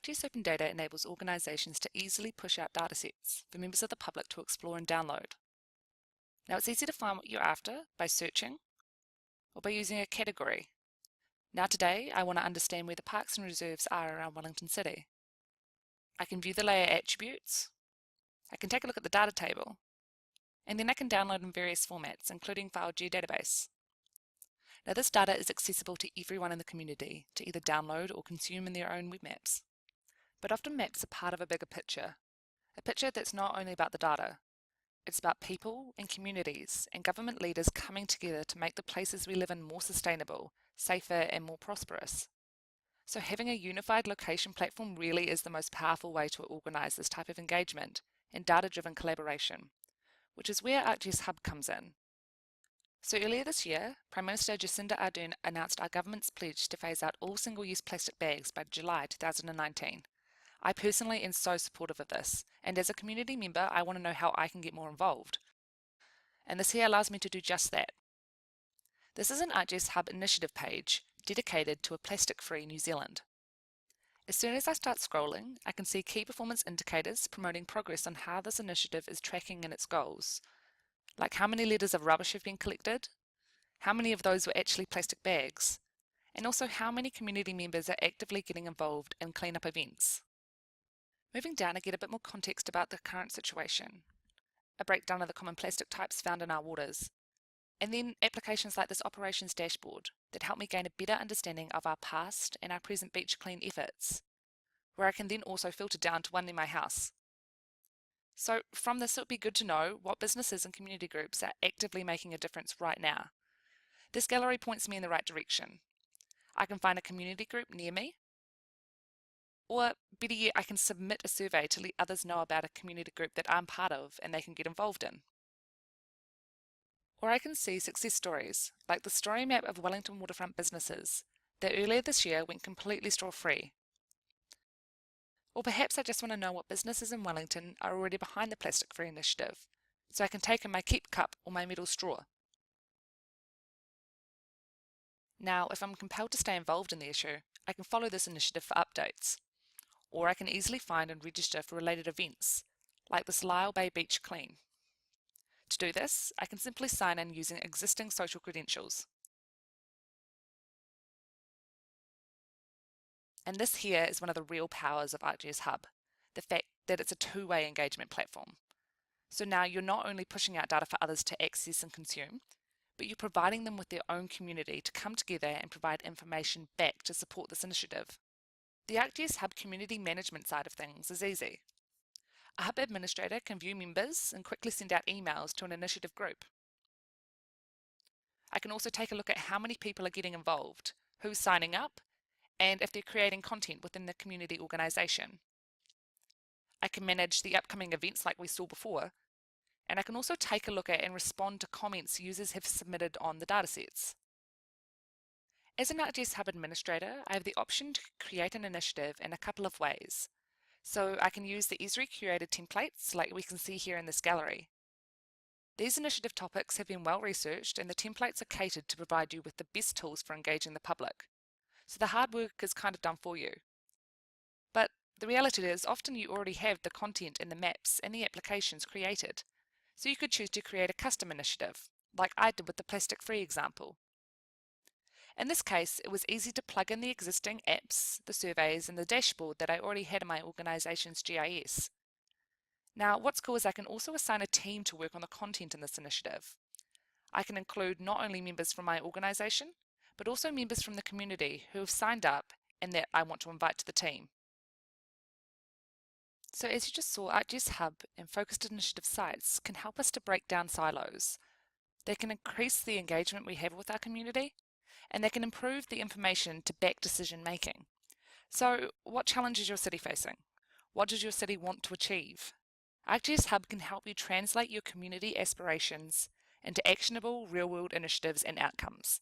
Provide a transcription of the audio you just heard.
ArcGIS Open Data enables organisations to easily push out datasets for members of the public to explore and download. Now it's easy to find what you're after by searching or by using a category. Now today I want to understand where the parks and reserves are around Wellington City. I can view the layer attributes, I can take a look at the data table, and then I can download in various formats, including file geodatabase. Now this data is accessible to everyone in the community to either download or consume in their own web maps. But often maps are part of a bigger picture, a picture that's not only about the data. It's about people and communities and government leaders coming together to make the places we live in more sustainable, safer and more prosperous. So having a unified location platform really is the most powerful way to organise this type of engagement and data-driven collaboration, which is where ArcGIS Hub comes in. So earlier this year, Prime Minister Jacinda Ardern announced our government's pledge to phase out all single-use plastic bags by July 2019. I personally am so supportive of this, and as a community member, I want to know how I can get more involved. And this here allows me to do just that. This is an ArcGIS Hub initiative page dedicated to a plastic-free New Zealand. As soon as I start scrolling, I can see key performance indicators promoting progress on how this initiative is tracking in its goals, like how many litres of rubbish have been collected, how many of those were actually plastic bags, and also how many community members are actively getting involved in clean-up events. Moving down, I get a bit more context about the current situation, a breakdown of the common plastic types found in our waters, and then applications like this operations dashboard that help me gain a better understanding of our past and our present beach clean efforts, where I can then also filter down to one near my house. So from this, it would be good to know what businesses and community groups are actively making a difference right now. This gallery points me in the right direction. I can find a community group near me, or better yet, I can submit a survey to let others know about a community group that I'm part of and they can get involved in. Or I can see success stories, like the story map of Wellington waterfront businesses that earlier this year went completely straw-free. Or perhaps I just want to know what businesses in Wellington are already behind the plastic-free initiative, so I can take in my keep cup or my metal straw. Now, if I'm compelled to stay involved in the issue, I can follow this initiative for updates. Or I can easily find and register for related events, like this Lyall Bay Beach Clean. To do this, I can simply sign in using existing social credentials. And this here is one of the real powers of ArcGIS Hub, the fact that it's a two-way engagement platform. So now you're not only pushing out data for others to access and consume, but you're providing them with their own community to come together and provide information back to support this initiative. The ArcGIS Hub community management side of things is easy. A Hub administrator can view members and quickly send out emails to an initiative group. I can also take a look at how many people are getting involved, who's signing up, and if they're creating content within the community organisation. I can manage the upcoming events like we saw before, and I can also take a look at and respond to comments users have submitted on the datasets. As an ArcGIS Hub administrator, I have the option to create an initiative in a couple of ways. So I can use the easily curated templates like we can see here in this gallery. These initiative topics have been well researched and the templates are catered to provide you with the best tools for engaging the public. So the hard work is kind of done for you. But the reality is often you already have the content and the maps and the applications created. So you could choose to create a custom initiative, like I did with the plastic-free example. In this case, it was easy to plug in the existing apps, the surveys, and the dashboard that I already had in my organisation's GIS. Now, what's cool is I can also assign a team to work on the content in this initiative. I can include not only members from my organisation, but also members from the community who have signed up and that I want to invite to the team. So as you just saw, ArcGIS Hub and focused initiative sites can help us to break down silos. They can increase the engagement we have with our community, and they can improve the information to back decision making. So what challenge is your city facing? What does your city want to achieve? ArcGIS Hub can help you translate your community aspirations into actionable real-world initiatives and outcomes.